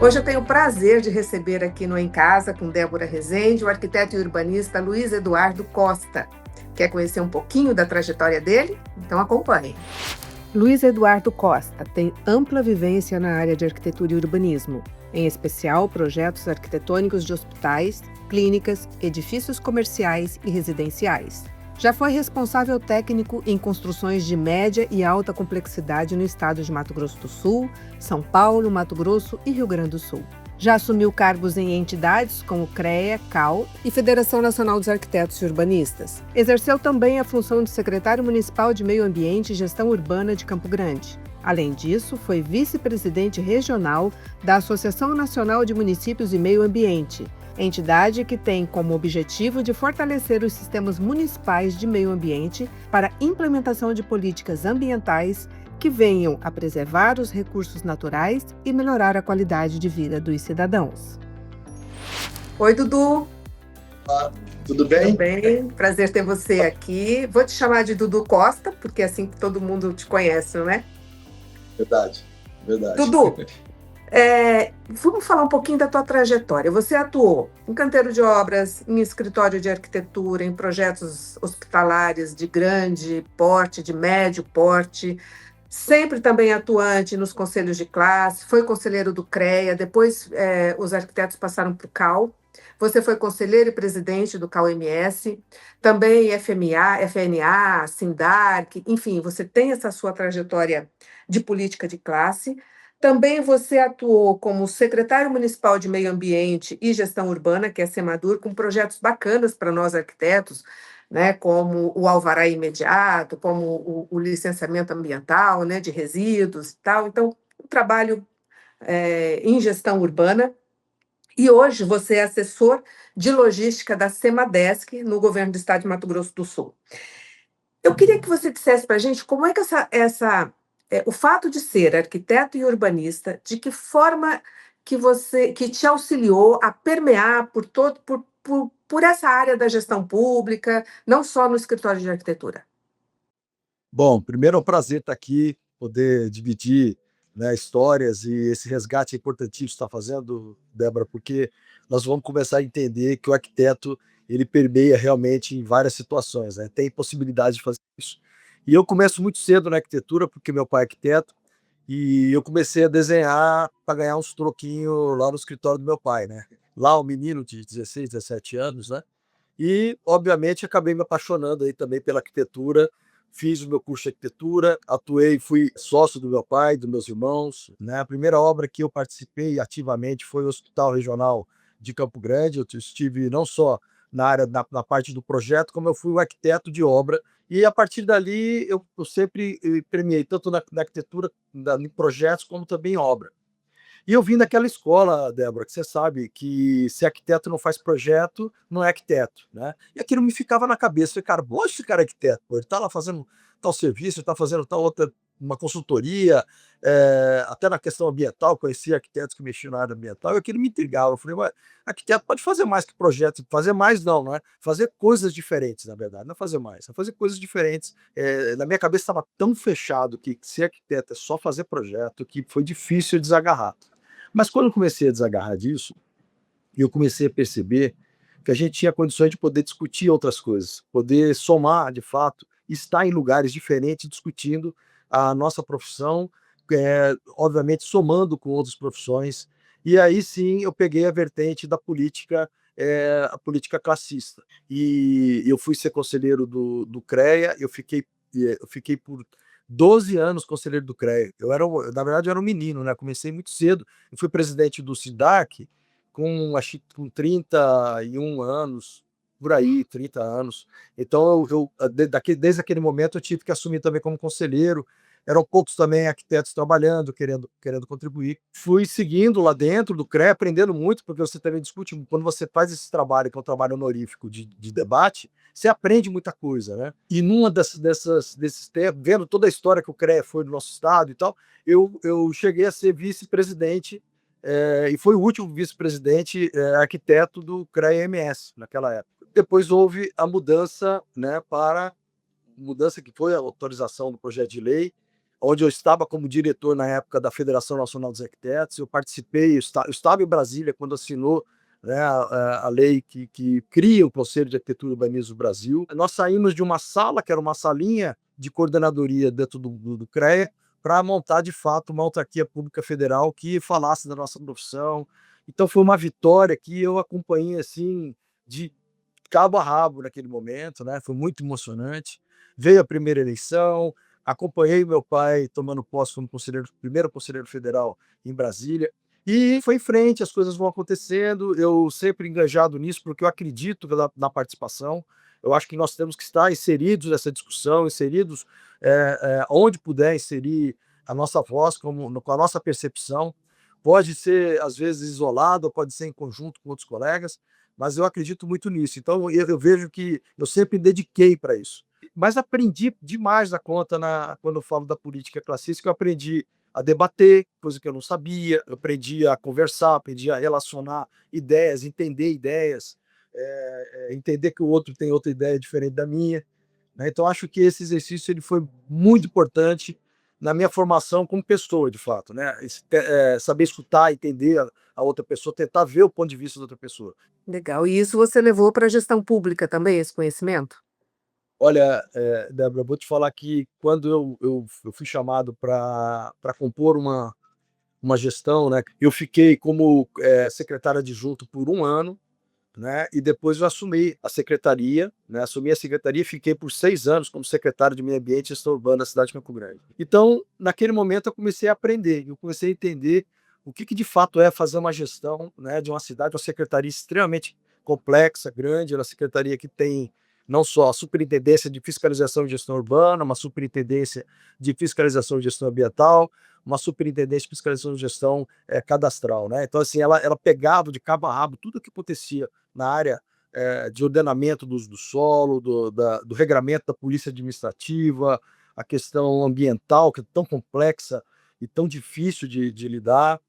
Hoje eu tenho o prazer de receber aqui no Em Casa, com Débora Rezende, o arquiteto e urbanista Luiz Eduardo Costa. Quer conhecer um pouquinho da trajetória dele? Então acompanhe. Luiz Eduardo Costa tem ampla vivência na área de arquitetura e urbanismo, em especial projetos arquitetônicos de hospitais, clínicas, edifícios comerciais e residenciais. Já foi responsável técnico em construções de média e alta complexidade no estado de Mato Grosso do Sul, São Paulo, Mato Grosso e Rio Grande do Sul. Já assumiu cargos em entidades como CREA, CAL e Federação Nacional dos Arquitetos e Urbanistas. Exerceu também a função de secretário municipal de Meio Ambiente e Gestão Urbana de Campo Grande. Além disso, foi vice-presidente regional da Associação Nacional de Municípios e Meio Ambiente, entidade que tem como objetivo de fortalecer os sistemas municipais de meio ambiente para a implementação de políticas ambientais que venham a preservar os recursos naturais e melhorar a qualidade de vida dos cidadãos. Oi, Dudu. Olá, tudo bem? Tudo bem? Prazer ter você aqui. Vou te chamar de Dudu Costa, porque é assim que todo mundo te conhece, não é? Verdade. Dudu, vamos falar um pouquinho da tua trajetória. Você atuou em canteiro de obras, em escritório de arquitetura, em projetos hospitalares de grande porte, de médio porte, sempre também atuante nos conselhos de classe, foi conselheiro do CREA, depois os arquitetos passaram para o CAL. Você foi conselheiro e presidente do CAU-MS, também FMA, FNA, Sindarc, enfim, você tem essa sua trajetória de política de classe. Também você atuou como secretário municipal de Meio Ambiente e Gestão Urbana, que é a SEMADUR, com projetos bacanas para nós arquitetos, né, como o alvará imediato, como o licenciamento ambiental, né, de resíduos e tal. Então, um trabalho em gestão urbana. E hoje você é assessor de logística da Semadesc, no governo do estado de Mato Grosso do Sul. Eu queria que você dissesse para a gente como é que o fato de ser arquiteto e urbanista, de que forma que te auxiliou a permear por essa área da gestão pública, não só no escritório de arquitetura. Bom, primeiro é um prazer estar aqui, poder dividir, né, histórias, e esse resgate é importantíssimo que você está fazendo, Débora, porque nós vamos começar a entender que o arquiteto ele permeia realmente em várias situações, né? Tem possibilidade de fazer isso. E eu começo muito cedo na arquitetura, porque meu pai é arquiteto, e eu comecei a desenhar para ganhar uns troquinhos lá no escritório do meu pai, né? Lá, um menino de 16, 17 anos, né? E, obviamente, acabei me apaixonando aí também pela arquitetura, fiz o meu curso de arquitetura, atuei, fui sócio do meu pai, dos meus irmãos, né? A primeira obra que eu participei ativamente foi o Hospital Regional de Campo Grande. Eu estive não só na área, na parte do projeto, como eu fui o arquiteto de obra, e a partir dali eu sempre premiei, tanto na arquitetura, em projetos, como também em obra. E eu vim daquela escola, Débora, que você sabe que se arquiteto não faz projeto, não é arquiteto, né? E aquilo me ficava na cabeça. Falei, cara, poxa, esse cara é arquiteto, pô, ele tá lá fazendo tal serviço, ele tá fazendo tal outra, uma consultoria, até na questão ambiental, conhecia arquitetos que mexiam na área ambiental, e aquilo me intrigava. Eu falei, mas arquiteto pode fazer mais que projeto, fazer mais não é? Fazer coisas diferentes, na verdade, não é fazer mais, é fazer coisas diferentes. Na minha cabeça estava tão fechado que ser arquiteto é só fazer projeto, que foi difícil desagarrar. Mas quando eu comecei a desagarrar disso, eu comecei a perceber que a gente tinha condições de poder discutir outras coisas, poder somar, de fato, estar em lugares diferentes discutindo a nossa profissão, obviamente somando com outras profissões. E aí sim eu peguei a vertente da política, a política classista. E eu fui ser conselheiro do CREA, eu fiquei por 12 anos conselheiro do CREA. Na verdade, eu era um menino, né? Comecei muito cedo. Eu fui presidente do SINDAC acho que com 31 anos, por aí, 30 anos. Então, desde aquele momento, eu tive que assumir também como conselheiro. Eram poucos também arquitetos trabalhando, querendo contribuir. Fui seguindo lá dentro do CREA, aprendendo muito, porque você também discute, quando você faz esse trabalho, que é um trabalho honorífico de debate, você aprende muita coisa, né? E numa desses tempos, vendo toda a história que o CREA foi do nosso estado e tal, eu cheguei a ser vice-presidente, e foi o último vice-presidente arquiteto do CREA-MS naquela época. Depois houve a mudança, né, para mudança que foi a autorização do projeto de lei, onde eu estava como diretor na época da Federação Nacional dos Arquitetos. Eu participei, eu estava em Brasília quando assinou, né, a lei que cria o Conselho de Arquitetura e Urbanismo do Brasil. Nós saímos de uma sala, que era uma salinha de coordenadoria dentro do CREA, para montar, de fato, uma autarquia pública federal que falasse da nossa profissão. Então foi uma vitória que eu acompanhei assim de cabo a rabo naquele momento, né? Foi muito emocionante. Veio a primeira eleição, acompanhei meu pai tomando posse como primeiro conselheiro federal em Brasília, e foi em frente, as coisas vão acontecendo. Eu sempre engajado nisso, porque eu acredito na participação. Eu acho que nós temos que estar inseridos nessa discussão, inseridos onde puder inserir a nossa voz, com a nossa percepção. Pode ser, às vezes, isolado, pode ser em conjunto com outros colegas, mas eu acredito muito nisso. Então, eu vejo que eu sempre dediquei para isso. Mas aprendi demais da conta quando eu falo da política classista, eu aprendi a debater, coisa que eu não sabia, eu aprendi a conversar, aprendi a relacionar ideias, entender que o outro tem outra ideia diferente da minha, né? Então, acho que esse exercício ele foi muito importante na minha formação como pessoa, de fato, né? Saber escutar, entender a outra pessoa, tentar ver o ponto de vista da outra pessoa. Legal. E isso você levou para a gestão pública também, esse conhecimento? Olha, Débora, vou te falar que quando eu fui chamado para compor uma gestão, né, eu fiquei como secretário adjunto por 1 ano, né, e depois eu assumi a secretaria, né, e fiquei por 6 anos como secretário de Meio Ambiente e Gestão Urbana da cidade de Campo Grande. Então, naquele momento eu comecei a aprender, eu comecei a entender o que de fato é fazer uma gestão, né, de uma cidade, uma secretaria extremamente complexa, grande, uma secretaria que tem não só a superintendência de fiscalização e gestão urbana, uma superintendência de fiscalização e gestão ambiental, uma superintendência de fiscalização e gestão cadastral, né? Então, assim, ela pegava de cabo a rabo tudo o que acontecia na área de ordenamento do uso do solo, do regramento da polícia administrativa, a questão ambiental, que é tão complexa e tão difícil de lidar.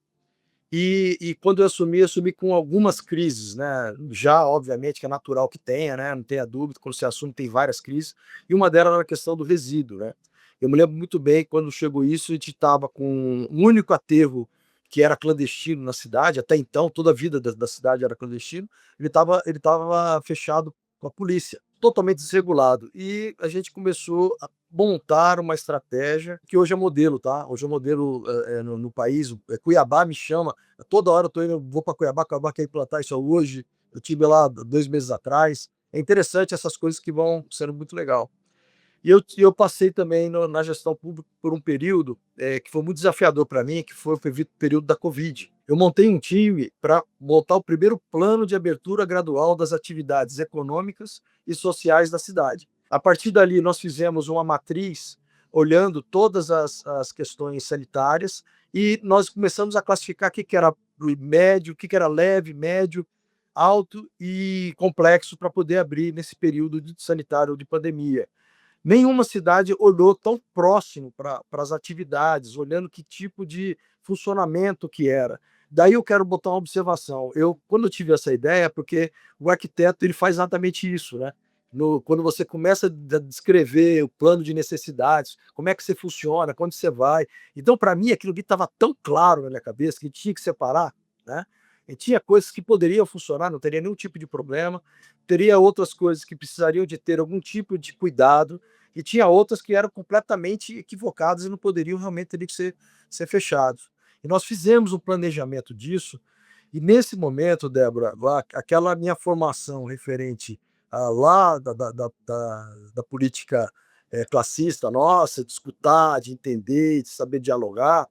E quando eu assumi com algumas crises, né? Já, obviamente, que é natural que tenha, né? Não tenha dúvida, quando você assume, tem várias crises, e uma delas era a questão do resíduo, né? Eu me lembro muito bem quando chegou isso, a gente estava com um único aterro que era clandestino na cidade, até então, toda a vida da cidade era clandestino, ele tava fechado com a polícia, totalmente desregulado. E a gente começou a montar uma estratégia que hoje é modelo, tá? Hoje é modelo no país. Cuiabá me chama, toda hora vou para Cuiabá quer implantar isso hoje. Eu tive lá 2 meses atrás. É interessante essas coisas que vão sendo muito legal. E eu passei também na gestão pública por um período que foi muito desafiador para mim, que foi o período da Covid. Eu montei um time para montar o primeiro plano de abertura gradual das atividades econômicas e sociais da cidade. A partir dali, nós fizemos uma matriz olhando todas as questões sanitárias e nós começamos a classificar o que era médio, o que era leve, médio, alto e complexo para poder abrir nesse período sanitário de pandemia. Nenhuma cidade olhou tão próximo para as atividades, olhando que tipo de funcionamento que era. Daí eu quero botar uma observação. Quando eu tive essa ideia, porque o arquiteto ele faz exatamente isso, né? Quando você começa a descrever o plano de necessidades, como é que você funciona, quando você vai. Então, para mim, aquilo ali estava tão claro na minha cabeça que tinha que separar, né? E tinha coisas que poderiam funcionar, não teria nenhum tipo de problema, teria outras coisas que precisariam de ter algum tipo de cuidado, e tinha outras que eram completamente equivocadas e não poderiam realmente ter que ser fechados. E nós fizemos um planejamento disso, e nesse momento, Débora, aquela minha formação referente lá da política classista nossa, de escutar, de entender, de saber dialogar,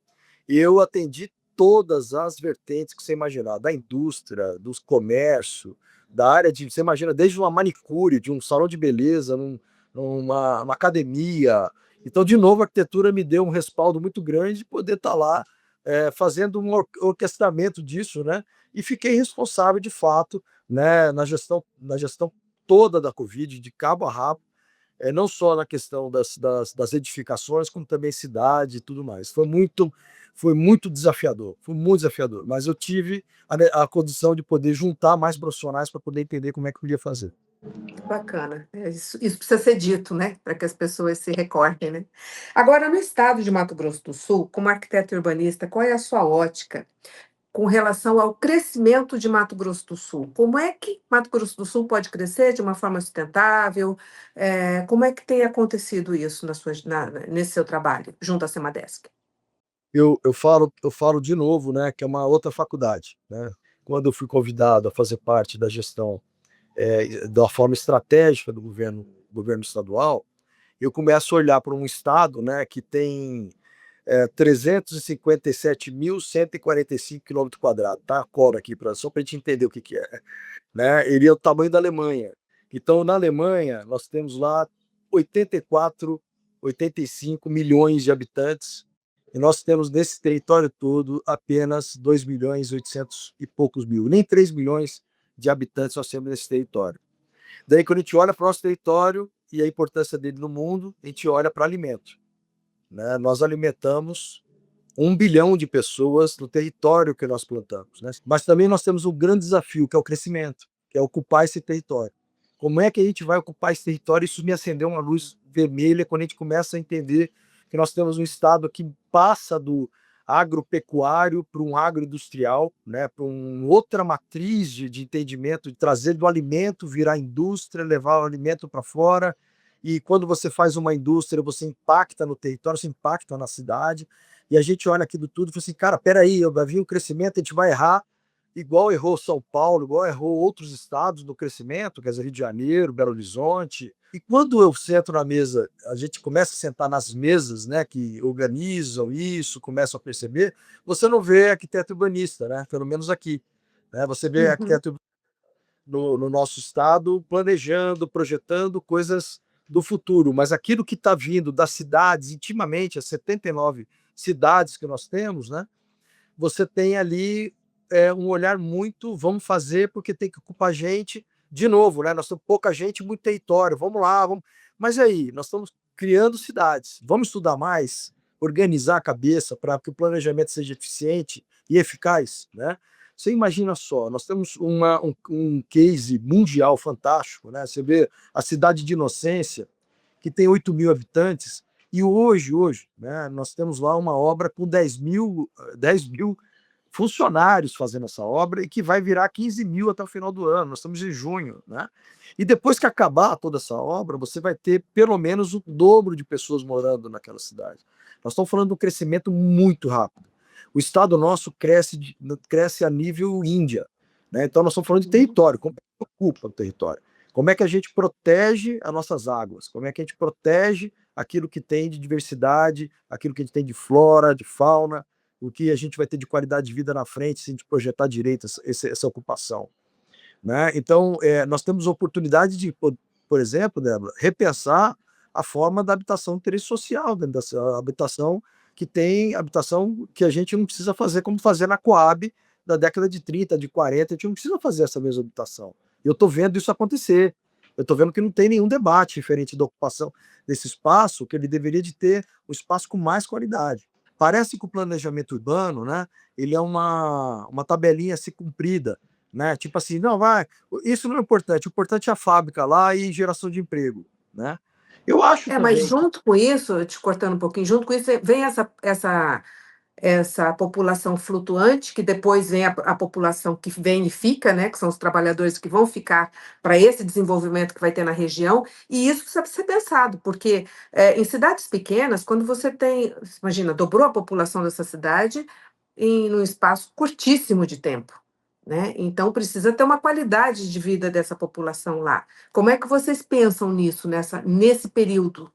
eu atendi todas as vertentes que você imaginar, da indústria, dos comércio, da área de, você imagina, desde uma manicure, de um salão de beleza, numa academia. Então, de novo, a arquitetura me deu um respaldo muito grande de poder estar lá fazendo um orquestramento disso, né? E fiquei responsável, de fato, né, na gestão toda da Covid, de cabo a rabo, não só na questão das edificações, como também cidade e tudo mais. Foi muito desafiador, mas eu tive a condição de poder juntar mais profissionais para poder entender como é que eu podia fazer. Bacana. Isso precisa ser dito, né, para que as pessoas se recordem, né. Agora, no estado de Mato Grosso do Sul, como arquiteto e urbanista, qual é a sua ótica com relação ao crescimento de Mato Grosso do Sul? Como é que Mato Grosso do Sul pode crescer de uma forma sustentável? Como é que tem acontecido isso nesse seu trabalho, junto à Semadesc? Eu falo de novo, né, que é uma outra faculdade, né. Quando eu fui convidado a fazer parte da gestão, da forma estratégica do governo estadual, eu começo a olhar para um estado, né, que tem 357.145 quilômetros quadrados, tá? Coro aqui só para a gente entender o que, que é, né? Ele é o tamanho da Alemanha. Então, na Alemanha, nós temos lá 84, 85 milhões de habitantes, e nós temos nesse território todo apenas 2 milhões e 800 e poucos mil, nem 3 milhões de habitantes nós temos nesse território. Daí, quando a gente olha para o nosso território e a importância dele no mundo, a gente olha para alimento, né? Nós alimentamos 1 bilhão de pessoas no território que nós plantamos, né? Mas também nós temos um grande desafio, que é o crescimento, que é ocupar esse território. Como é que a gente vai ocupar esse território? Isso me acendeu uma luz vermelha quando a gente começa a entender que nós temos um estado que passa do agropecuário para um agroindustrial, né, para uma outra matriz de entendimento, de trazer do alimento, virar indústria, levar o alimento para fora. E quando você faz uma indústria, você impacta no território, você impacta na cidade. E a gente olha aquilo tudo e fala assim, cara, peraí, vai vir um crescimento, a gente vai errar, igual errou São Paulo, igual errou outros estados no crescimento, quer dizer, Rio de Janeiro, Belo Horizonte. E quando eu sento na mesa, a gente começa a sentar nas mesas, né, que organizam isso, começam a perceber, você não vê arquiteto urbanista, né, pelo menos aqui, né, você vê Uhum, arquiteto no nosso estado planejando, projetando coisas do futuro, mas aquilo que está vindo das cidades, intimamente, as 79 cidades que nós temos, né, você tem ali um olhar muito, vamos fazer porque tem que ocupar gente, de novo, né? Nós temos pouca gente, muito território, vamos lá, vamos. Mas aí, nós estamos criando cidades, vamos estudar mais, organizar a cabeça para que o planejamento seja eficiente e eficaz, né? Você imagina só, nós temos um case mundial fantástico, né? Você vê a cidade de Inocência, que tem 8 mil habitantes, e hoje, né, nós temos lá uma obra com 10 mil funcionários fazendo essa obra e que vai virar 15 mil até o final do ano. Nós estamos em junho, né? E depois que acabar toda essa obra, você vai ter pelo menos o dobro de pessoas morando naquela cidade. Nós estamos falando de um crescimento muito rápido. O estado nosso cresce a nível Índia, né? Então nós estamos falando de uhum. território, como é que ocupa o território? Como é que a gente protege as nossas águas? Como é que a gente protege aquilo que tem de diversidade, aquilo que a gente tem de flora, de fauna, o que a gente vai ter de qualidade de vida na frente se a gente projetar direito essa ocupação, né? Então, nós temos oportunidade de, por exemplo, Débora, repensar a forma da habitação de interesse social, dentro dessa habitação habitação que a gente não precisa fazer como fazer na Coab da década de 30, de 40, a gente não precisa fazer essa mesma habitação. E eu estou vendo isso acontecer. Eu estou vendo que não tem nenhum debate diferente da ocupação desse espaço, que ele deveria de ter um espaço com mais qualidade. Parece que o planejamento urbano, né, ele é uma tabelinha a ser cumprida, né? Tipo assim, não, vai, isso não é importante, o importante é a fábrica lá e geração de emprego, né? Eu acho Mas também que junto com isso, te cortando um pouquinho, junto com isso vem essa população flutuante, que depois vem a população que vem e fica, né, que são os trabalhadores que vão ficar para esse desenvolvimento que vai ter na região, e isso precisa ser pensado, porque em cidades pequenas, quando você tem, imagina, dobrou a população dessa cidade em um espaço curtíssimo de tempo, né? Então precisa ter uma qualidade de vida dessa população lá. Como é que vocês pensam nisso, nesse período?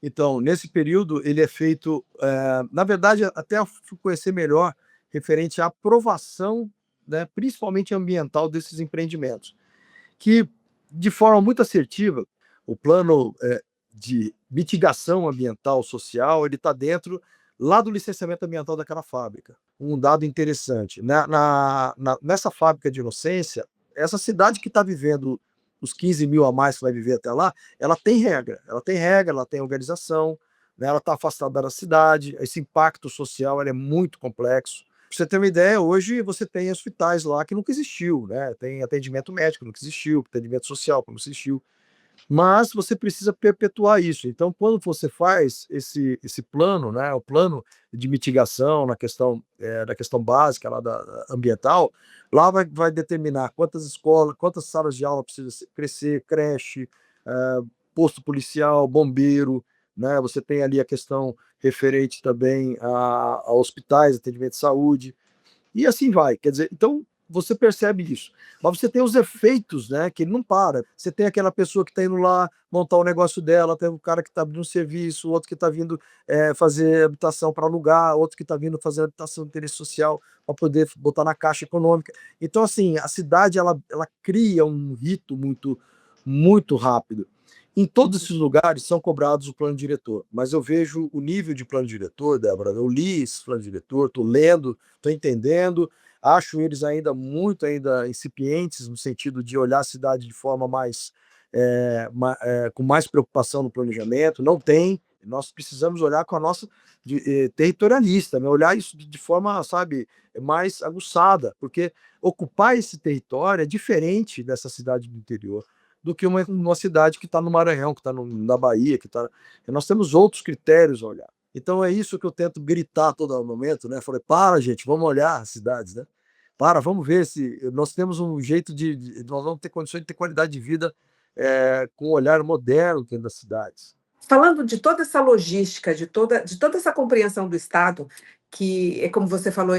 então, nesse período, ele é feito, na verdade, até eu fui conhecer melhor referente à aprovação, né, principalmente ambiental desses empreendimentos, que de forma muito assertiva, o plano de mitigação ambiental social, ele está dentro lá do licenciamento ambiental daquela fábrica. Um dado interessante, nessa fábrica de Inocência, essa cidade que está vivendo os 15 mil a mais que vai viver até lá, ela tem regra, ela tem organização, né, ela está afastada da cidade, esse impacto social é muito complexo, você ter uma ideia, hoje você tem hospitais lá que nunca existiu, né? Tem atendimento médico, nunca existiu, atendimento social, que nunca existiu. Mas você precisa perpetuar isso. Então, quando você faz esse plano, né, o plano de mitigação na questão básica lá da ambiental, lá vai determinar quantas escolas, quantas salas de aula precisa crescer, creche, posto policial, bombeiro, né? Você tem ali a questão referente também a hospitais, atendimento de saúde. E assim vai, quer dizer, então você percebe isso. Mas você tem os efeitos, né, que ele não para. Você tem aquela pessoa que está indo lá montar o negócio dela, tem um cara que está abrindo um serviço, outro que está vindo fazer habitação para alugar, outro que está vindo fazer habitação de interesse social para poder botar na caixa econômica. Então, assim, a cidade ela cria um rito muito rápido. Em todos esses lugares são cobrados o plano diretor, mas eu vejo o nível de plano diretor, Débora, eu li esse plano diretor, estou lendo, estou entendendo, acho eles ainda incipientes, no sentido de olhar a cidade de forma mais, com mais preocupação no planejamento, não tem, nós precisamos olhar com a nossa territorialista, né? Olhar isso de forma, sabe, mais aguçada, porque ocupar esse território é diferente dessa cidade do interior do que uma cidade que está no Maranhão, que está na Bahia, que está. Nós temos outros critérios a olhar. Então é isso que eu tento gritar a todo momento, né? Falei, para, gente, vamos olhar as cidades, né? Para, vamos ver se nós temos um jeito nós vamos ter condições de ter qualidade de vida com um olhar moderno dentro das cidades. Falando de toda essa logística, de toda essa compreensão do Estado, que é como você falou,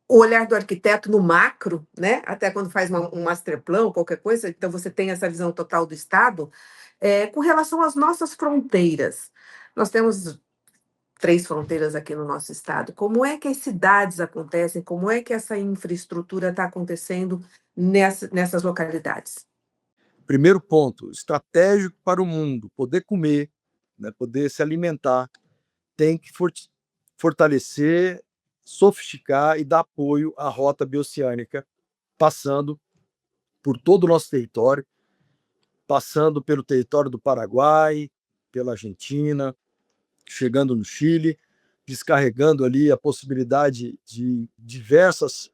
o olhar do arquiteto no macro, né? Até quando faz um masterplan, qualquer coisa, então você tem essa visão total do Estado, com relação às nossas fronteiras. Nós temos 3 fronteiras aqui no nosso estado. Como é que as cidades acontecem? Como é que essa infraestrutura está acontecendo nessas localidades? Primeiro ponto, estratégico para o mundo, poder comer, né, poder se alimentar, tem que fortalecer, sofisticar e dar apoio à rota bioceânica, passando por todo o nosso território, passando pelo território do Paraguai, pela Argentina, chegando no Chile, descarregando ali a possibilidade de diversos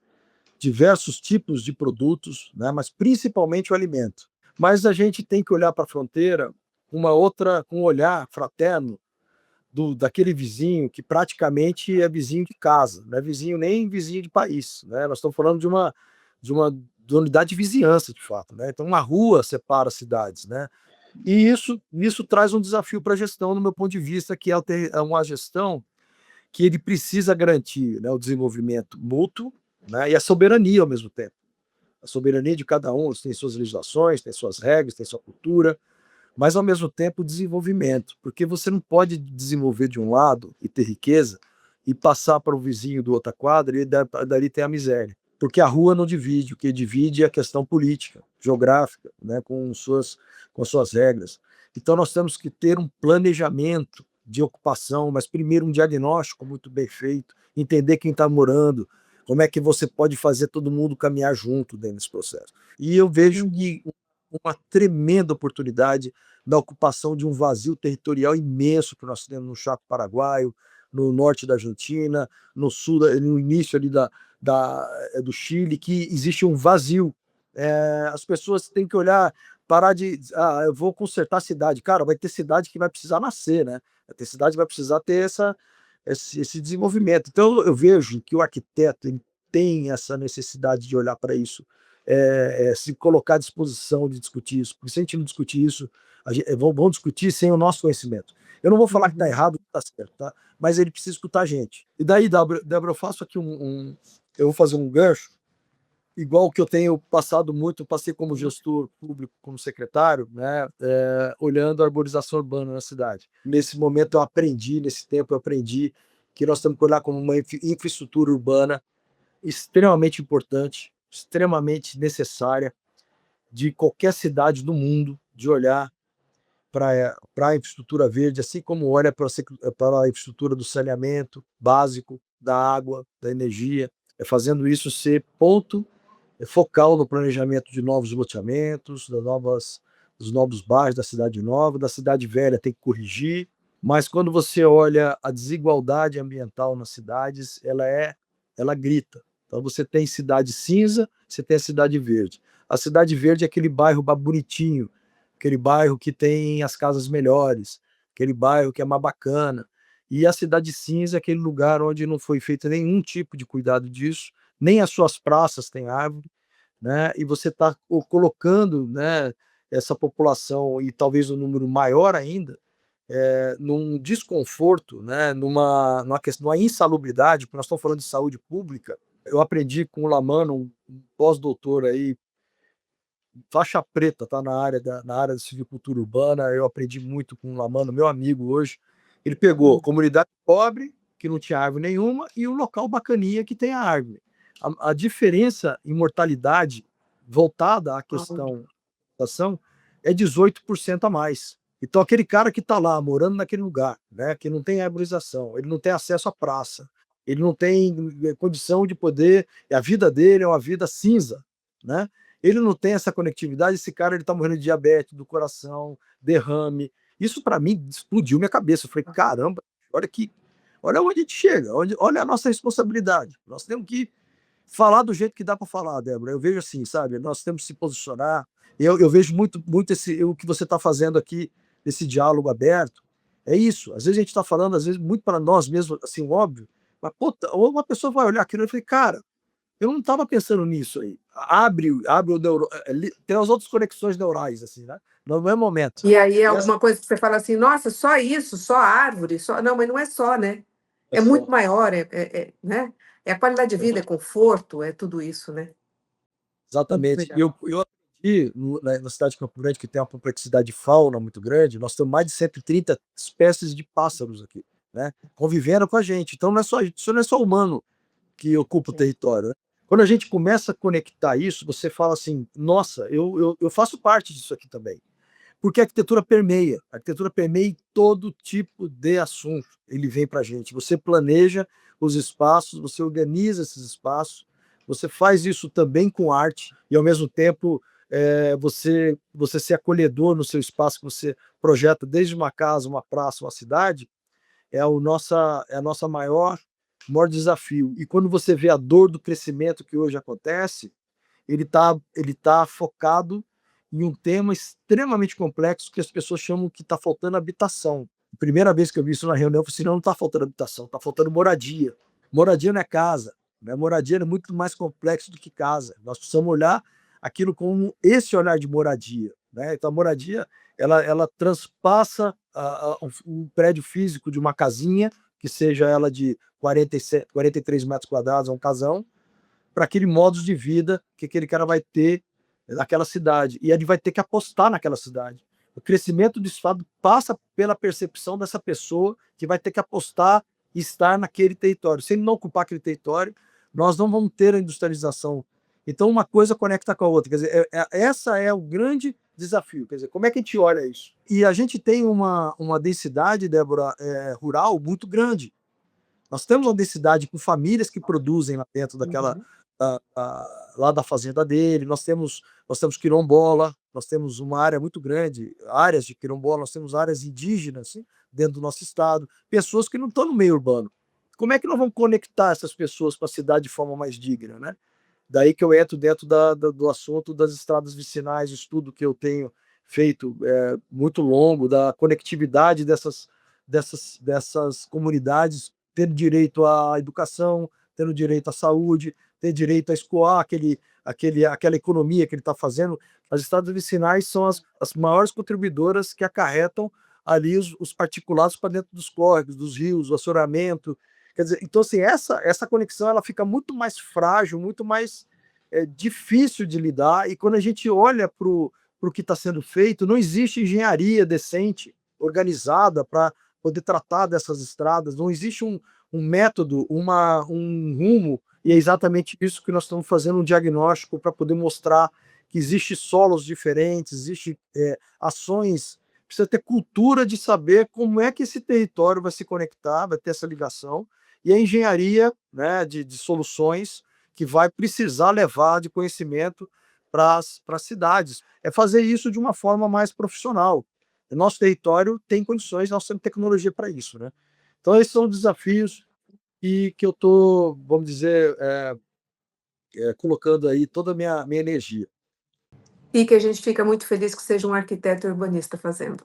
tipos de produtos, né, mas principalmente o alimento. Mas a gente tem que olhar para a fronteira com um olhar fraterno daquele vizinho que praticamente é vizinho de casa, não é vizinho nem vizinho de país, né? Nós estamos falando de uma unidade de vizinhança, de fato, né? Então uma rua separa cidades, né? E isso traz um desafio para a gestão, no meu ponto de vista, que é uma gestão que ele precisa garantir, né, o desenvolvimento mútuo, né, e a soberania ao mesmo tempo. A soberania de cada um tem suas legislações, tem suas regras, tem sua cultura, mas ao mesmo tempo o desenvolvimento, porque você não pode desenvolver de um lado e ter riqueza e passar para o vizinho do outra quadra e dali ter a miséria. Porque a rua não divide, o que divide é a questão política, geográfica, né, com suas regras. Então nós temos que ter um planejamento de ocupação, mas primeiro um diagnóstico muito bem feito, entender quem está morando, como é que você pode fazer todo mundo caminhar junto dentro desse processo. E eu vejo que uma tremenda oportunidade da ocupação de um vazio territorial imenso que nós temos no Chaco Paraguaio, no norte da Argentina, no sul, no início ali do Chile, que existe um vazio. As pessoas têm que olhar, parar eu vou consertar a cidade. Cara, vai ter cidade que vai precisar nascer, né? Vai ter cidade que vai precisar ter esse desenvolvimento. Então eu vejo que o arquiteto ele tem essa necessidade de olhar para isso, se colocar à disposição de discutir isso, porque se a gente não discutir isso, vão discutir sem o nosso conhecimento. Eu não vou falar que está errado ou que está certo, tá? Mas ele precisa escutar a gente. E daí, Débora, eu faço aqui eu vou fazer um gancho, igual o que eu tenho passado muito, eu passei como gestor público, como secretário, né, olhando a arborização urbana na cidade. Nesse momento nesse tempo eu aprendi que nós temos que olhar como uma infraestrutura urbana extremamente importante, extremamente necessária de qualquer cidade do mundo, de olhar para a infraestrutura verde, assim como olha para a infraestrutura do saneamento básico, da água, da energia, fazendo isso ser ponto focal no planejamento de novos loteamentos, dos novos bairros da cidade nova, da cidade velha tem que corrigir, Mas quando você olha a desigualdade ambiental nas cidades, ela grita. Então você tem cidade cinza, você tem a cidade verde. A cidade verde é aquele bairro bonitinho, aquele bairro que tem as casas melhores, aquele bairro que é mais bacana. E a cidade cinza é aquele lugar onde não foi feito nenhum tipo de cuidado disso, nem as suas praças têm árvore, né? E você está colocando, né, essa população, e talvez um número maior ainda, num desconforto, né, numa insalubridade, porque nós estamos falando de saúde pública. Eu aprendi com o Lamano, um pós-doutor aí, faixa preta, tá na área da silvicultura urbana. Eu aprendi muito com o Lamano, meu amigo hoje. Ele pegou comunidade pobre, que não tinha árvore nenhuma, e um local bacaninha que tem a árvore. A diferença em mortalidade voltada à questão da ação é 18% a mais. Então, aquele cara que está lá, morando naquele lugar, né, que não tem arborização, ele não tem acesso à praça, ele não tem condição de poder, a vida dele é uma vida cinza, né? Ele não tem essa conectividade, esse cara ele está morrendo de diabetes, do coração, derrame. Isso para mim explodiu minha cabeça. Eu falei, caramba, olha que, olha onde a gente chega, olha a nossa responsabilidade. Nós temos que falar do jeito que dá para falar, Débora. Eu vejo assim, sabe? Nós temos que se posicionar. Eu vejo muito o que você está fazendo aqui, esse diálogo aberto. É isso. Às vezes a gente está falando, às vezes, muito para nós mesmos, assim, óbvio. Mas, puta, ou uma pessoa vai olhar aquilo e falar, cara, eu não estava pensando nisso aí. Abre o neuro, tem as outras conexões neurais, assim, né? No mesmo momento. E aí é E essa alguma coisa que você fala assim, nossa, só isso, só árvore, só. Não, mas não é só, né? é É muito só. maior, né? É a qualidade de vida, é conforto, é tudo isso, né? Muito Exatamente. legal. Eu aprendi na cidade de Campo Grande, que tem uma complexidade de fauna muito grande. Nós temos mais de 130 espécies de pássaros aqui, né? Convivendo com a gente. Então isso não é só humano que ocupa o território, né? Quando a gente começa a conectar isso, você fala assim, nossa, eu faço parte disso aqui também. Porque a arquitetura permeia em todo tipo de assunto. Ele vem para a gente. Você planeja os espaços, você organiza esses espaços, você faz isso também com arte e, ao mesmo tempo, você ser acolhedor no seu espaço que você projeta, desde uma casa, uma praça, uma cidade, é a nossa maior desafio. E quando você vê a dor do crescimento que hoje acontece, ele tá focado em um tema extremamente complexo que as pessoas chamam que está faltando habitação. A primeira vez que eu vi isso na reunião, eu falei assim, não está faltando habitação, está faltando moradia. Moradia não é casa, né? Moradia é muito mais complexo do que casa. Nós precisamos olhar aquilo como esse olhar de moradia, né? Então a moradia, ela transpassa um prédio físico de uma casinha, que seja ela de 47, 43 metros quadrados, um casão, para aquele modo de vida que aquele cara vai ter naquela cidade. E ele vai ter que apostar naquela cidade. O crescimento do Estado passa pela percepção dessa pessoa que vai ter que apostar e estar naquele território. Se ele não ocupar aquele território, nós não vamos ter a industrialização. Então, uma coisa conecta com a outra. Quer dizer, essa é o grande desafio. Quer dizer, como é que a gente olha isso? E a gente tem uma densidade, Débora, rural muito grande. Nós temos uma densidade com famílias que produzem lá dentro daquela, lá da fazenda dele. Nós temos quilombola, nós temos uma área muito grande, áreas de quilombola, nós temos áreas indígenas, assim, dentro do nosso estado, pessoas que não estão no meio urbano. Como é que nós vamos conectar essas pessoas com a cidade de forma mais digna, né? Daí que eu entro dentro do assunto das estradas vicinais, estudo que eu tenho feito muito longo, da conectividade dessas comunidades, tendo direito à educação, tendo direito à saúde, ter direito a escoar aquela economia que ele está fazendo. As estradas vicinais são as maiores contribuidoras que acarretam ali os particulados para dentro dos córregos, dos rios, o assoreamento. Quer dizer, então, assim, essa conexão ela fica muito mais frágil, muito mais difícil de lidar, e quando a gente olha para o que está sendo feito, não existe engenharia decente, organizada, para poder tratar dessas estradas, não existe um método, um rumo, e é exatamente isso que nós estamos fazendo, um diagnóstico para poder mostrar que existe solos diferentes, existe ações, precisa ter cultura de saber como é que esse território vai se conectar, vai ter essa ligação, e a engenharia, né, de soluções que vai precisar levar de conhecimento para as cidades. É fazer isso de uma forma mais profissional. o nosso território tem condições, nós temos tecnologia para isso, né? Então, esses são os desafios que eu estou, vamos dizer, colocando aí toda a minha energia. E que a gente fica muito feliz que seja um arquiteto urbanista fazendo.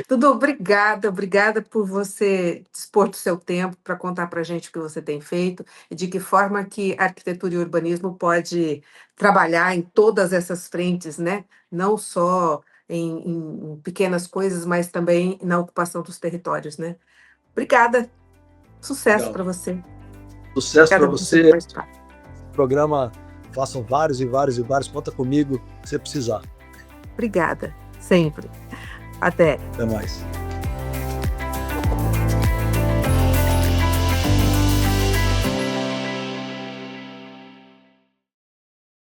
Dudu, obrigada, obrigada por você dispor do seu tempo para contar para a gente o que você tem feito e de que forma que arquitetura e urbanismo pode trabalhar em todas essas frentes, né? Não só em pequenas coisas, mas também na ocupação dos territórios, né? Obrigada, sucesso Legal. para você. Sucesso para Obrigada por você você. participar. Programa, façam vários e vários e vários. Conta comigo se você precisar. Obrigada, sempre. Até. Até mais.